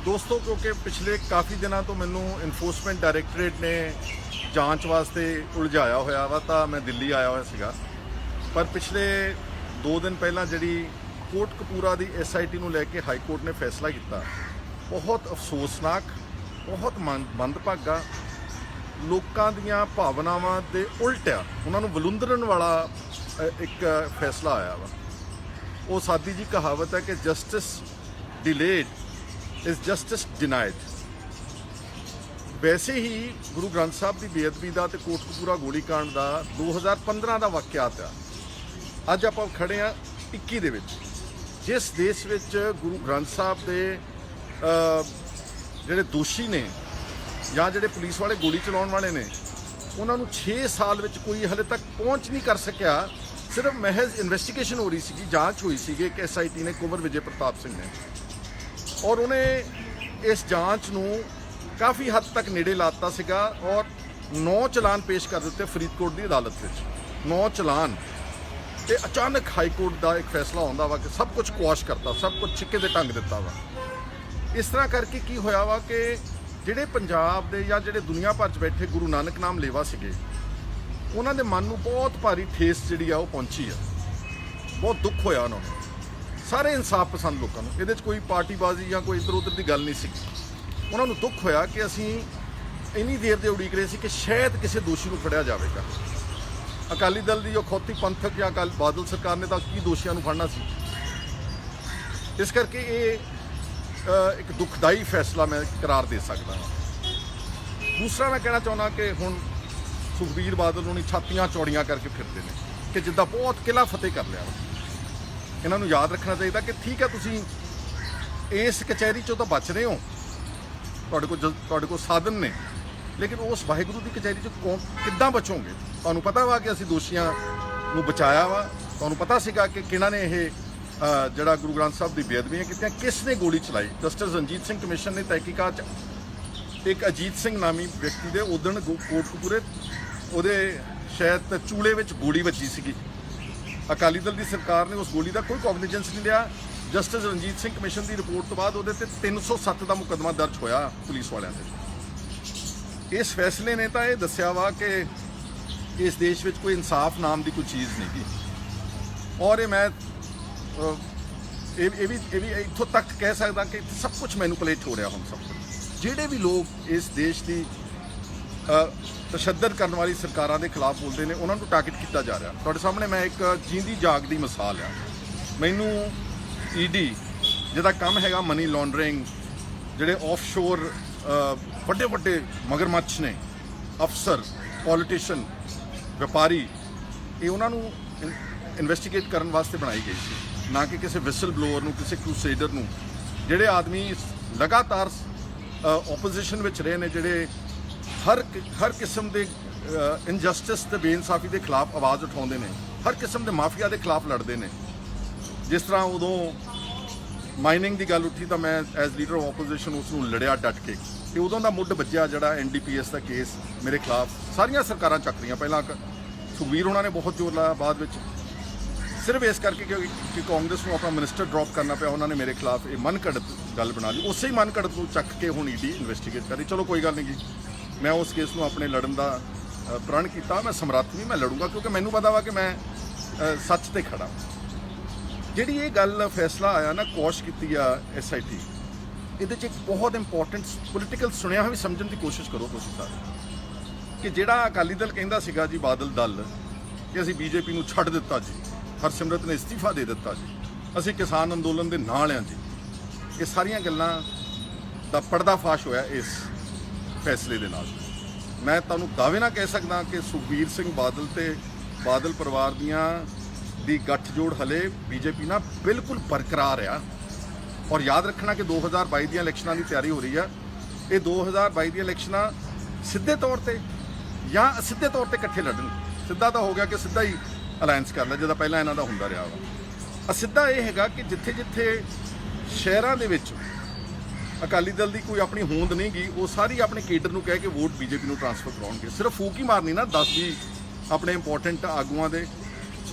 दोस्तों क्योंकि पिछले काफ़ी दिनों तो मैनू इन्फोर्समेंट डायरैक्टरेट ने जांच वास्ते उलझाया होया वा तो मैं दिल्ली आया हुआ सीगा। पर पिछले 2 दिन पहला जी कोटकपूरा की SIT नूं लैके हाई कोर्ट ने फैसला किया, बहुत अफसोसनाक, बहुत मंदभागा, लोगों दियां भावनावां दे उल्टा उन्होंने वलुंदरन वाला एक फैसला आया वा। वो सादी जी कहावत है कि justice delayed is justice denied. वैसे ही गुरु ग्रंथ साहब की बेअदबी का तो कोटकपूरा गोलीकांड का 2015 का वाक़यात आ। अज आप खड़े हाँ 21 दे विच, जिस देश विच गुरु ग्रंथ साहब के जिहड़े दोषी ने या जिहड़े पुलिस वाले गोली चलाउण वाले ने उन्होंने 6 साल विच कोई हले तक पहुँच नहीं कर सकिया। सिर्फ महज इन्वेस्टिगेशन हो रही सी, जांच हुई सी कि SIT ने कुंवर विजय प्रताप सिंह ने, और उन्हें इस जांच नूं काफ़ी हद तक नेड़े लाता सीगा और 9 चलान पेश कर दिते फरीदकोट की अदालत विच। 9 चलान ते अचानक हाई कोर्ट का एक फैसला आउंदा वा कि सब कुछ क्वाश करता, सब कुछ छिक्के ते ढंग दिता वा। इस तरह करके की होया वा कि जिहड़े पंजाब दे या जिहड़े दुनिया भर च बैठे गुरु नानक नाम लेवा सीगे, उन्होंने मन में बहुत भारी ठेस जी पहुंची है, बहुत दुख होया उन्होंने। सारे इंसाफ पसंद लोगों को ये कोई पार्टीबाजी या कोई इधर उधर की गल नहीं सी। उन्होंने दुख होया कि असी इन्नी देर से उड़ीक रहे थे कि शायद किसी दोषी को फड़िया जाएगा। अकाली दल की जो खौती पंथक या अकाली बादल सरकार ने तो की दोषियों को फड़ना सी। इस करके ये एक दुखदाई फैसला मैं करार दे सकता हाँ। दूसरा मैं कहना चाहना कि हुण सुखबीर बादल उन्हें छातियां चौड़ियां करके फिरते हैं कि जिद्दां बहुत किला फतेह कर लिया। इन्हों याद रखना चाहिए कि ठीक है तुसीं इस कचहरी चों तो बच रहे हो, तुहाडे कोल साधन ने, लेकिन उस वाहिगुरू की कचहरी चों किद्दां बचोगे? तुहानूं पता वा कि असीं दोषियां नूं बचाया वा, तुहानूं पता सीगा कि किहनां ने यह जिहड़ा गुरु ग्रंथ साहब की बेअदबियां कीतियां, किसने गोली चलाई। जस्टिस रंजीत सिंह कमीशन ने तहकीकात एक अजीत सिंह नामी व्यक्ति के उदण कोटकपूरे ਉਹਦੇ शायद चूले में गोली ਵੱਜੀ ਸੀਗੀ। अकाली दल की सरकार ने उस गोली का कोई कॉग्निजेंस नहीं लिया। जस्टिस रंजीत सिंह कमीशन की रिपोर्ट तो बाद वो 307 का मुकदमा दर्ज होया पुलिस वालों से। इस फैसले ने तो यह दसिया वा कि इस देश में कोई इंसाफ नाम की कोई चीज़ नहीं थी। और ये मैं ये भी इतों तक कह सकता कि सब कुछ मैनिपुलेट हो रहा। हम सब कुछ जिहड़े भी लोग इस देश की तशद्दद करने वाली सरकारों के खिलाफ बोलते हैं उन्होंने टारगेट किया जा रहा। तुहाडे सामने मैं एक जींदी जागदी मिसाल है। मैनू ED जिहदा काम हैगा मनी लॉन्ड्रिंग, जिहड़े ऑफशोर वड्डे वड्डे मगरमच्छ ने, अफसर, पॉलिटिशियन, व्यापारी, ये उन्होंने इन्वेस्टिगेट करने वास्ते बनाई गई थी, ना कि किसी विसल ब्लोअर नूं, किसी क्रूसेडर नूं। जिहड़े आदमी लगातार ओपोजिशन में रहे ने, जिहड़े हर किस्म के इनजस्टिस ते बेइंसाफी के खिलाफ आवाज़ उठाते हैं, हर किस्म के माफिया के खिलाफ लड़ते हैं। जिस तरह उदों माइनिंग की गल उठी तो मैं एज लीडर ऑफ ओपोजिशन उसनूं लड़िया डट के, कि उदों का मुੱਢ ਵੱਜਿਆ जिहड़ा NDPS का केस मेरे खिलाफ सारियां सरकारां चक रही। पहला सुखबीर उन्होंने बहुत जोर लाया, बाद में सिर्फ इस करके कि कांग्रेस को अपना मिनिस्टर ड्रॉप करना पिया, उन्होंने मेरे खिलाफ ये मन घड़त गल बना ली। उस ही मन घड़त को चक के हुण ED इन्वेस्टिगेट करी। चलो कोई गल नहीं जी, मैं उस केस में अपने लड़न का प्रण किया। मैं समर्थ भी, मैं लड़ूंगा क्योंकि मैनू पता वा कि मैं सच ते खड़ा। जिहड़ी ये गल फैसला आया ना कौश की SIT, ये एक बहुत इंपॉर्टेंट पोलिटिकल सुनिया भी समझने की कोशिश करो तुसीं सारे, कि जिहड़ा अकाली दल कहंदा सीगा जी बादल दल कि असीं BJP नूं छड्ड दित्ता जी, हरसिमरत ने इस्तीफा दे दिता जी, असीं किसान अंदोलन दे नाल हां जी, ये सारियां गल्लां दा पर्दाफाश होया इस फैसले दे नाल। मैं तुहानूं दावे ना कह सकदा कि सुखबीर सिंह बादल ते बादल परिवार दी गठजोड़ हले BJP नाल बिल्कुल बरकरार आ। और याद रखना कि 2022 दी इलैक्शनां दी तैयारी हो रही है। ये 2022 दी इलैक्शनां सीधे तौर पर या असिद्धे तौर पर इकट्ठे लड़न। सीधा तो हो गया कि सीधा ही अलायंस कर लिया, जिदा पहला इन्हां दा हुंदा रहा वा। असिद्धा ये हैगा कि जिथे जिथे शहरां दे विच अकाली दल की कोई अपनी होंद नहीं गई, वो सारी अपने केडर नूं कह के वोट BJP नूं ट्रांसफर कराउणगे। सिर्फ फूक ही मारनी ना 10-20 अपने इंपॉर्टेंट आगुआं दे।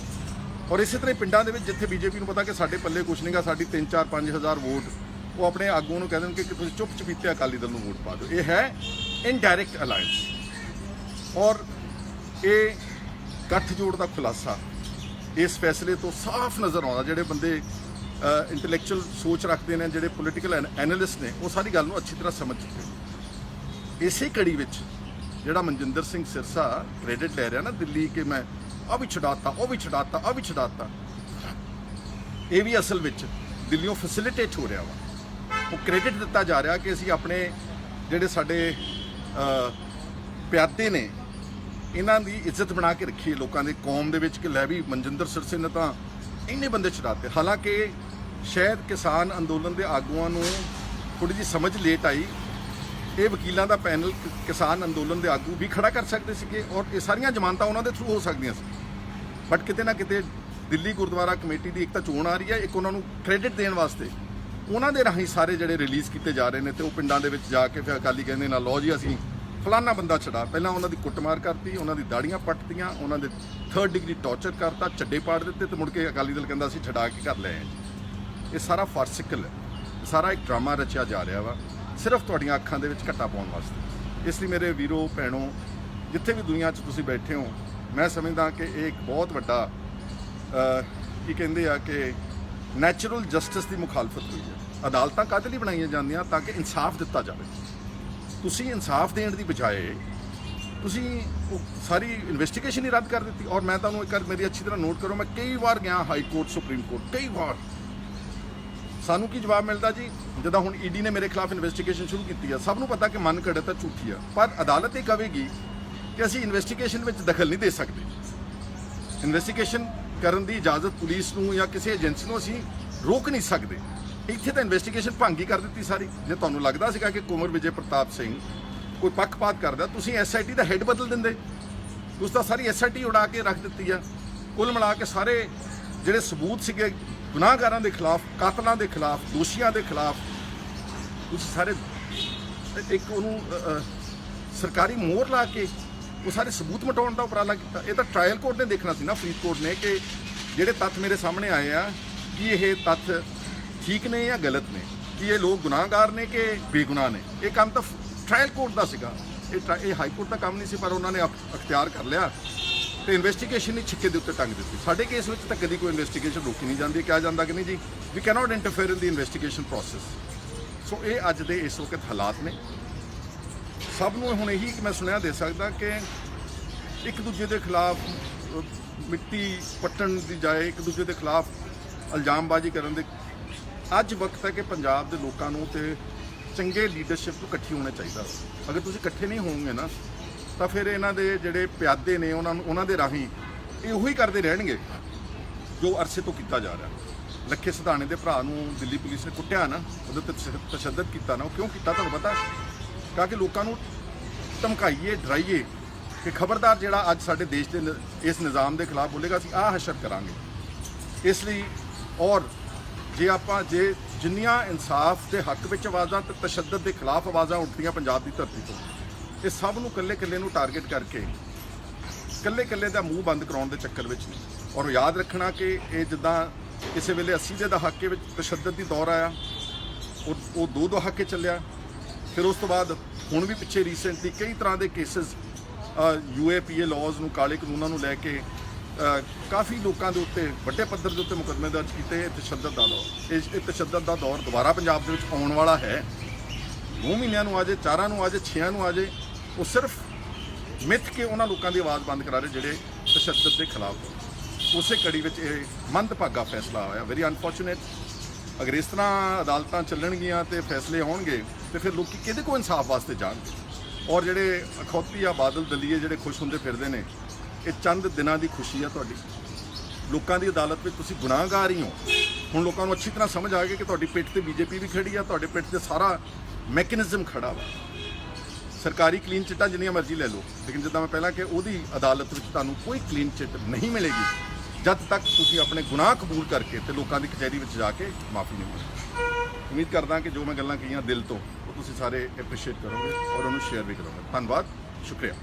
और इस तरह पिंडां दे विच जिथे BJP नूं पता कि साडे पल्ले कुछ नहीं गा, साडी 3-4-5 हज़ार वोट ਉਹ ਆਪਣੇ ਆਗੂਆਂ ਨੂੰ ਕਹਿ ਦੇਣ ਕਿ ਤੁਸੀਂ ਚੁੱਪ ਚਪੀਤੇ ਅਕਾਲੀ ਦਲ ਨੂੰ ਵੋਟ ਪਾ ਦਿਓ। ਇਹ ਹੈ ਇਨਡਾਇਰੈਕਟ ਅਲਾਇੰਸ। ਔਰ ਇਹ ਗੱਠਜੋੜ ਦਾ ਖੁਲਾਸਾ ਇਸ ਫੈਸਲੇ ਤੋਂ ਸਾਫ਼ ਨਜ਼ਰ ਆਉਂਦਾ। ਜਿਹੜੇ ਬੰਦੇ ਇੰਟੈਲੈਕਚੁਅਲ ਸੋਚ ਰੱਖਦੇ ਨੇ, ਜਿਹੜੇ ਪੋਲੀਟੀਕਲ ਐਨਾਲਿਸਟ ਨੇ, ਉਹ ਸਾਰੀ ਗੱਲ ਨੂੰ ਅੱਛੀ ਤਰ੍ਹਾਂ ਸਮਝ ਚੁੱਕੇ ਨੇ। ਇਸੇ ਕੜੀ ਵਿੱਚ ਜਿਹੜਾ ਮਨਜਿੰਦਰ ਸਿੰਘ ਸਿਰਸਾ ਕ੍ਰੈਡਿਟ ਲੈ ਰਿਹਾ ਨਾ ਦਿੱਲੀ ਕਿ ਮੈਂ ਆ ਵੀ ਛਡਾਤਾ, ਉਹ ਵੀ ਛਡਾਤਾ, ਆ ਵੀ ਛਡਾਤਾ, ਇਹ ਵੀ ਅਸਲ ਵਿੱਚ ਦਿੱਲੀੋਂ ਫੈਸਿਲਿਟੇਟ ਹੋ ਰਿਹਾ ਵਾ। ਉਹ ਕ੍ਰੈਡਿਟ ਦਿੱਤਾ ਜਾ ਰਿਹਾ ਕਿ ਅਸੀਂ ਆਪਣੇ ਜਿਹੜੇ ਸਾਡੇ ਪਿਆਦੇ ਨੇ ਇਹਨਾਂ ਦੀ ਇੱਜ਼ਤ ਬਣਾ ਕੇ ਰੱਖੀਏ ਲੋਕਾਂ ਦੇ ਕੌਮ ਦੇ ਵਿੱਚ ਕਿ ਲੈ ਵੀ ਮਨਜਿੰਦਰ ਸਿਰਸੇ ਨੇ ਤਾਂ ਇੰਨੇ ਬੰਦੇ ਛਡਾਤੇ। ਹਾਲਾਂਕਿ ਸ਼ਾਇਦ ਕਿਸਾਨ ਅੰਦੋਲਨ ਦੇ ਆਗੂਆਂ ਨੂੰ ਥੋੜ੍ਹੀ ਜਿਹੀ ਸਮਝ ਲੇਟ ਆਈ। ਇਹ ਵਕੀਲਾਂ ਦਾ ਪੈਨਲ ਕਿਸਾਨ ਅੰਦੋਲਨ ਦੇ ਆਗੂ ਵੀ ਖੜਾ ਕਰ ਸਕਦੇ ਸੀਗੇ ਔਰ ਇਹ ਸਾਰੀਆਂ ਜ਼ਮਾਨਤਾਂ ਉਹਨਾਂ ਦੇ ਥਰੂ ਹੋ ਸਕਦੀਆਂ ਸੀ। ਬਟ ਕਿਤੇ ਨਾ ਕਿਤੇ ਦਿੱਲੀ ਗੁਰਦੁਆਰਾ ਕਮੇਟੀ ਦੀ ਇੱਕ ਤਾਂ ਚੋਣ ਆ ਰਹੀ ਹੈ, ਇੱਕ ਉਹਨਾਂ ਨੂੰ ਕ੍ਰੈਡਿਟ ਦੇਣ ਵਾਸਤੇ ਉਹਨਾਂ ਦੇ ਰਾਹੀਂ ਸਾਰੇ ਜਿਹੜੇ ਰਿਲੀਜ਼ ਕੀਤੇ ਜਾ ਰਹੇ ਨੇ ਤੇ ਉਹ ਪਿੰਡਾਂ ਦੇ ਵਿੱਚ ਜਾ ਕੇ ਫਿਰ ਅਕਾਲੀ ਕਹਿੰਦੇ ਨਾ ਲਓ ਜੀ ਅਸੀਂ ਫਲਾਨਾ ਬੰਦਾ ਛਡਾ। ਪਹਿਲਾਂ ਉਹਨਾਂ ਦੀ ਕੁੱਟਮਾਰ ਕਰਤੀ, ਉਹਨਾਂ ਦੀ ਦਾੜੀਆਂ ਪੱਟਤੀਆਂ, ਉਹਨਾਂ ਦੇ 3rd ਡਿਗਰੀ ਟੌਰਚਰ ਕਰਤਾ, ਚੱਡੇ ਪਾੜ ਦਿੱਤੇ ਤੇ ਮੁੜ ਕੇ ਅਕਾਲੀ ਦਲ ਕਹਿੰਦਾ ਅਸੀਂ ਛਡਾ ਕੇ ਕਰ ਲਏ। ਇਹ ਸਾਰਾ ਫਾਰਸਿਕਲ ਹੈ, ਸਾਰਾ ਇੱਕ ਡਰਾਮਾ ਰਚਿਆ ਜਾ ਰਿਹਾ ਵਾ ਸਿਰਫ ਤੁਹਾਡੀਆਂ ਅੱਖਾਂ ਦੇ ਵਿੱਚ ਘੱਟਾ ਪਾਉਣ ਵਾਸਤੇ। ਇਸ ਲਈ ਮੇਰੇ ਵੀਰੋ ਭੈਣੋ, ਜਿੱਥੇ ਵੀ ਦੁਨੀਆ 'ਚ ਤੁਸੀਂ ਬੈਠੇ ਹੋ, ਮੈਂ ਸਮਝਦਾ ਕਿ ਇਹ ਇੱਕ ਬਹੁਤ ਵੱਡਾ ਕੀ ਕਹਿੰਦੇ ਆ ਕਿ ਨੈਚੁਰਲ ਜਸਟਿਸ ਦੀ ਮੁਖਾਲਫਤ ਹੋਈ ਹੈ। ਅਦਾਲਤਾਂ ਕਾਹਦੇ ਲਈ ਬਣਾਈਆਂ ਜਾਂਦੀਆਂ ਤਾਂ ਕਿ ਇਨਸਾਫ ਦਿੱਤਾ ਜਾਵੇ। ਤੁਸੀਂ ਇਨਸਾਫ ਦੇਣ ਦੀ ਬਜਾਏ ਤੁਸੀਂ ਉਹ ਸਾਰੀ ਇਨਵੈਸਟੀਗੇਸ਼ਨ ਹੀ ਰੱਦ ਕਰ ਦਿੱਤੀ। ਔਰ ਮੈਂ ਤੁਹਾਨੂੰ ਇੱਕ ਵਾਰ ਮੇਰੀ ਅੱਛੀ ਤਰ੍ਹਾਂ ਨੋਟ ਕਰੋ, ਮੈਂ ਕਈ ਵਾਰ ਗਿਆ ਹਾਈ ਕੋਰਟ, ਸੁਪਰੀਮ ਕੋਰਟ, ਕਈ ਵਾਰ। ਸਾਨੂੰ ਕੀ ਜਵਾਬ ਮਿਲਦਾ ਜੀ? ਜਦੋਂ ਹੁਣ ਈਡੀ ਨੇ ਮੇਰੇ ਖਿਲਾਫ ਇਨਵੈਸਟੀਗੇਸ਼ਨ ਸ਼ੁਰੂ ਕੀਤੀ ਆ, ਸਭ ਨੂੰ ਪਤਾ ਕਿ ਮਨ ਘੜਤ ਤਾਂ ਝੂਠੀ ਆ, ਪਰ ਅਦਾਲਤ ਇਹ ਕਹੇਗੀ ਕਿ ਅਸੀਂ ਇਨਵੈਸਟੀਗੇਸ਼ਨ ਵਿੱਚ ਦਖਲ ਨਹੀਂ ਦੇ ਸਕਦੇ। ਇਨਵੈਸਟੀਗੇਸ਼ਨ ਕਰਨ ਦੀ ਇਜਾਜ਼ਤ ਪੁਲਿਸ ਨੂੰ ਜਾਂ ਕਿਸੇ ਏਜੰਸੀ ਨੂੰ ਅਸੀਂ ਰੋਕ ਨਹੀਂ ਸਕਦੇ। ਇੱਥੇ ਤਾਂ ਇਨਵੈਸਟੀਗੇਸ਼ਨ ਭੰਗ ਹੀ ਕਰ ਦਿੱਤੀ ਸਾਰੀ। ਜੇ ਤੁਹਾਨੂੰ ਲੱਗਦਾ ਸੀਗਾ ਕਿ ਕੁੰਵਰ ਵਿਜੇ ਪ੍ਰਤਾਪ ਸਿੰਘ ਕੋਈ ਪੱਖਪਾਤ ਕਰਦਾ, ਤੁਸੀਂ SIT ਦਾ ਹੈੱਡ ਬਦਲ ਦਿੰਦੇ। ਤੁਸੀਂ ਤਾਂ ਸਾਰੀ SIT ਉਡਾ ਕੇ ਰੱਖ ਦਿੱਤੀ ਆ। ਕੁੱਲ ਮਿਲਾ ਕੇ ਸਾਰੇ ਜਿਹੜੇ ਸਬੂਤ ਸੀਗੇ ਗੁਨਾਹਗਾਰਾਂ ਦੇ ਖਿਲਾਫ, ਕਾਤਲਾਂ ਦੇ ਖਿਲਾਫ, ਦੋਸ਼ੀਆਂ ਦੇ ਖਿਲਾਫ, ਤੁਸੀਂ ਸਾਰੇ ਇੱਕ ਉਹਨੂੰ ਸਰਕਾਰੀ ਮੋਹਰ ਲਾ ਕੇ ਉਹ ਸਾਰੇ ਸਬੂਤ ਮਿਟਾਉਣ ਦਾ ਉਪਰਾਲਾ ਕੀਤਾ। ਇਹ ਤਾਂ ਟ੍ਰਾਇਲ ਕੋਰਟ ਨੇ ਦੇਖਣਾ ਸੀ ਨਾ, ਫਰੀਦਕੋਟ ਨੇ, ਕਿ ਜਿਹੜੇ ਤੱਥ ਮੇਰੇ ਸਾਹਮਣੇ ਆਏ ਆ ਕਿ ਇਹ ਤੱਥ ਠੀਕ ਨੇ ਜਾਂ ਗਲਤ ਨੇ, ਕਿ ਇਹ ਲੋਕ ਗੁਨਾਹਗਾਰ ਨੇ ਕਿ ਬੇਗੁਨਾਹ ਨੇ। ਇਹ ਕੰਮ ਤਾਂ ਟ੍ਰਾਇਲ ਕੋਰਟ ਦਾ ਸੀਗਾ, ਇਹ ਹਾਈ ਕੋਰਟ ਦਾ ਕੰਮ ਨਹੀਂ ਸੀ। ਪਰ ਉਹਨਾਂ ਨੇ ਅਖਤਿਆਰ ਕਰ ਲਿਆ ਤੇ ਇਨਵੈਸਟੀਗੇਸ਼ਨ ਹੀ ਛਿੱਕੇ ਦੇ ਉੱਤੇ ਟੰਗ ਦਿੱਤੀ। ਸਾਡੇ ਕੇਸ ਵਿੱਚ ਤਾਂ ਕਦੀ ਕੋਈ ਇਨਵੈਸਟੀਗੇਸ਼ਨ ਰੋਕੀ ਨਹੀਂ ਜਾਂਦੀ। ਕਿਹਾ ਜਾਂਦਾ ਕਿ ਨਹੀਂ ਜੀ, ਵੀ ਕੈਨੋਟ ਇੰਟਰਫੇਅਰ ਇਨ ਦੀ ਇਨਵੈਸਟੀਗੇਸ਼ਨ ਪ੍ਰੋਸੈਸ। ਸੋ ਇਹ ਅੱਜ ਦੇ ਇਸ ਵਕਤ ਹਾਲਾਤ ਨੇ। ਸਭ ਨੂੰ ਹੁਣ ਇਹੀ ਕਿ ਮੈਂ ਸੁਣਿਆ ਦੇ ਸਕਦਾ ਕਿ ਇੱਕ ਦੂਜੇ ਦੇ ਖਿਲਾਫ ਮਿੱਟੀ ਪੱਟਣ ਦੀ ਜਾਏ, ਇੱਕ ਦੂਜੇ ਦੇ ਖਿਲਾਫ ਇਲਜ਼ਾਮਬਾਜ਼ੀ ਕਰਨ ਦੇ। ਅੱਜ ਵਕਤ ਹੈ ਕਿ ਪੰਜਾਬ ਦੇ ਲੋਕਾਂ ਨੂੰ ਤੇ ਚੰਗੇ ਲੀਡਰਸ਼ਿਪ ਨੂੰ ਇਕੱਠੀ ਹੋਣਾ ਚਾਹੀਦਾ। ਅਗਰ ਤੁਸੀਂ ਇਕੱਠੇ ਨਹੀਂ ਹੋਵੋਗੇ ਨਾ ਤਾਂ ਫਿਰ ਇਹਨਾਂ ਦੇ ਜਿਹੜੇ ਪਿਆਦੇ ਨੇ ਉਹਨਾਂ ਦੇ ਰਾਹੀਂ ਇਹ ਉਹੀ ਕਰਦੇ ਰਹਿਣਗੇ ਜੋ ਅਰਸੇ ਤੋਂ ਕੀਤਾ ਜਾ ਰਿਹਾ। ਲੱਖੇ ਸਿਧਾਣੇ ਦੇ ਭਰਾ ਨੂੰ ਦਿੱਲੀ ਪੁਲਿਸ ਨੇ ਕੁੱਟਿਆ ਨਾ, ਉਹਦੇ ਤੇ ਤਸ਼ੱਦਦ ਕੀਤਾ ਨਾ, ਉਹ ਕਿਉਂ ਕੀਤਾ ਤੁਹਾਨੂੰ ਪਤਾ? ਕਿ ਲੋਕਾਂ ਨੂੰ ਧਮਕਾਈਏ, ਡਰਾਈਏ ਕਿ ਖਬਰਦਾਰ ਜਿਹੜਾ ਅੱਜ ਸਾਡੇ ਦੇਸ਼ ਦੇ ਇਸ ਨਿਜ਼ਾਮ ਦੇ ਖਿਲਾਫ ਬੋਲੇਗਾ ਅਸੀਂ ਆਹ ਹਸ਼ਰ ਕਰਾਂਗੇ। ਇਸ ਲਈ ਔਰ ਜੇ ਜਿੰਨੀਆਂ ਇਨਸਾਫ ਦੇ ਹੱਕ ਵਿੱਚ ਆਵਾਜ਼ਾਂ ਤੇ ਤਸ਼ੱਦਦ ਦੇ ਖਿਲਾਫ ਆਵਾਜ਼ਾਂ ਉੱਠਦੀਆਂ ਪੰਜਾਬ ਦੀ ਧਰਤੀ ਤੋਂ, ਇਹ ਸਭ ਨੂੰ ਇਕੱਲੇ ਨੂੰ ਟਾਰਗੇਟ ਕਰਕੇ ਇਕੱਲੇ ਦਾ ਮੂੰਹ ਬੰਦ ਕਰਾਉਣ ਦੇ ਚੱਕਰ ਵਿੱਚ ਨਹੀਂ। ਔਰ ਯਾਦ ਰੱਖਣਾ ਕਿ ਇਹ ਜਿੱਦਾਂ ਕਿਸੇ ਵੇਲੇ 80 ਦੇ ਦਹਾਕੇ ਵਿੱਚ ਤਸ਼ੱਦਦ ਦੀ ਦੌਰ ਆਇਆ, ਉਹ ਦੋ ਦਹਾਕੇ ਚੱਲਿਆ। ਫਿਰ ਉਸ ਤੋਂ ਬਾਅਦ ਹੁਣ ਵੀ ਪਿੱਛੇ ਰੀਸੈਂਟਲੀ ਕਈ ਤਰ੍ਹਾਂ ਦੇ ਕੇਸਿਸ UAPA ਲਾਜ਼ ਨੂੰ, ਕਾਲੇ ਕਾਨੂੰਨਾਂ ਨੂੰ ਲੈ ਕੇ ਕਾਫੀ ਲੋਕਾਂ ਦੇ ਉੱਤੇ ਵੱਡੇ ਪੱਧਰ ਦੇ ਉੱਤੇ ਮੁਕੱਦਮੇ ਦਰਜ ਕੀਤੇ। ਤਸ਼ੱਦਦ ਦਾ ਦੌਰ, ਇਹ ਤਸ਼ੱਦਦ ਦਾ ਦੌਰ ਦੁਬਾਰਾ ਪੰਜਾਬ ਦੇ ਵਿੱਚ ਆਉਣ ਵਾਲਾ ਹੈ। 2 ਮਹੀਨਿਆਂ ਨੂੰ ਆ ਜੇ, 4 ਨੂੰ ਆ ਜੇ, 6 ਨੂੰ ਆ ਜੇ, ਉਹ ਸਿਰਫ ਮਿੱਥ ਕੇ ਉਹਨਾਂ ਲੋਕਾਂ ਦੀ ਆਵਾਜ਼ ਬੰਦ ਕਰਾ ਰਹੇ ਜਿਹੜੇ ਤਸ਼ੱਦਦ ਦੇ ਖਿਲਾਫ। ਉਸੇ ਕੜੀ ਵਿੱਚ ਇਹ ਮੰਦਭਾਗਾ ਫੈਸਲਾ ਹੋਇਆ, ਵੈਰੀ ਅਨਫੋਰਚੂਨੇਟ। ਅਗਰ ਇਸ ਤਰ੍ਹਾਂ ਅਦਾਲਤਾਂ ਚੱਲਣਗੀਆਂ ਤੇ ਫੈਸਲੇ ਆਉਣਗੇ ਤੇ ਫਿਰ ਲੋਕੀ ਕਿਹਦੇ ਕੋਲ ਇਨਸਾਫ ਵਾਸਤੇ ਜਾਣਗੇ? ਔਰ ਜਿਹੜੇ ਅਖੌਤੀ ਆ ਬਾਦਲ ਦਲੀਏ ਜਿਹੜੇ ਖੁਸ਼ ਹੁੰਦੇ ਫਿਰਦੇ ਨੇ, ਇਹ ਚੰਦ ਦਿਨਾਂ ਦੀ ਖੁਸ਼ੀ ਆ ਤੁਹਾਡੀ। ਲੋਕਾਂ ਦੀ ਅਦਾਲਤ ਵਿੱਚ ਤੁਸੀਂ ਗੁਨਾਹਗਾਰ ਹੀ ਹੋ। ਹੁਣ ਲੋਕਾਂ ਨੂੰ ਅੱਛੀ ਤਰ੍ਹਾਂ ਸਮਝ ਆ ਗਈ ਕਿ ਤੁਹਾਡੀ ਪਿੱਠ ਤੇ BJP ਵੀ ਖੜੀ ਆ, ਤੁਹਾਡੇ ਪਿੱਠ ਤੇ ਸਾਰਾ ਮੈਕੈਨਿਜ਼ਮ ਖੜਾ ਵਾ। ਸਰਕਾਰੀ ਕਲੀਨ ਚਿੱਟਾਂ ਜਿੰਨੀਆਂ ਮਰਜ਼ੀ ਲੈ ਲਓ, ਲੇਕਿਨ ਜਿੱਦਾਂ ਮੈਂ ਪਹਿਲਾਂ ਕਿ ਉਹਦੀ ਅਦਾਲਤ ਵਿੱਚ ਤੁਹਾਨੂੰ ਕੋਈ ਕਲੀਨ ਚਿੱਟ ਨਹੀਂ ਮਿਲੇਗੀ ਜਦ ਤੱਕ ਤੁਸੀਂ ਆਪਣੇ ਗੁਨਾਹ ਕਬੂਲ ਕਰਕੇ ਤੇ ਲੋਕਾਂ ਦੀ ਕਚਹਿਰੀ ਵਿੱਚ ਜਾ ਕੇ ਮਾਫੀ ਨਹੀਂ ਮੰਗੋਗੇ। ਉਮੀਦ ਕਰਦਾ ਕਿ ਜੋ ਮੈਂ ਗੱਲਾਂ ਕਹੀਆਂ ਦਿਲ ਤੋਂ, ਉਹ ਤੁਸੀਂ ਸਾਰੇ ਐਪਰੀਸ਼ੀਏਟ ਕਰੋਗੇ ਔਰ ਉਹਨੂੰ ਸ਼ੇਅਰ ਵੀ ਕਰੋਗੇ। ਧੰਨਵਾਦ, ਸ਼ੁਕਰੀਆ।